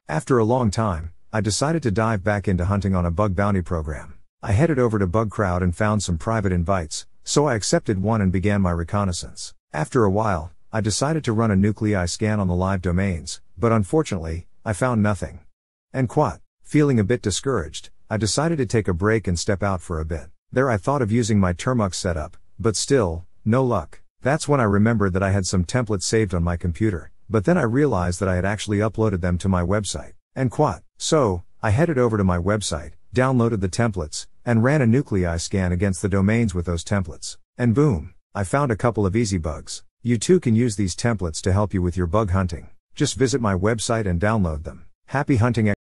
After a long time, I decided to dive back into hunting on a bug bounty program. I headed over to BugCrowd and found some private invites, so I accepted one and began my reconnaissance. After a while, I decided to run a nuclei scan on the live domains, but unfortunately, I found nothing. And quat. Feeling a bit discouraged, I decided to take a break and step out for a bit. There I thought of using my Termux setup, but still, no luck. That's when I remembered that I had some templates saved on my computer, but then I realized that I had actually uploaded them to my website. And quat. So, I headed over to my website, downloaded the templates, and ran a nuclei scan against the domains with those templates. And boom! I found a couple of easy bugs. You too can use these templates to help you with your bug hunting. Just visit my website and download them. Happy hunting!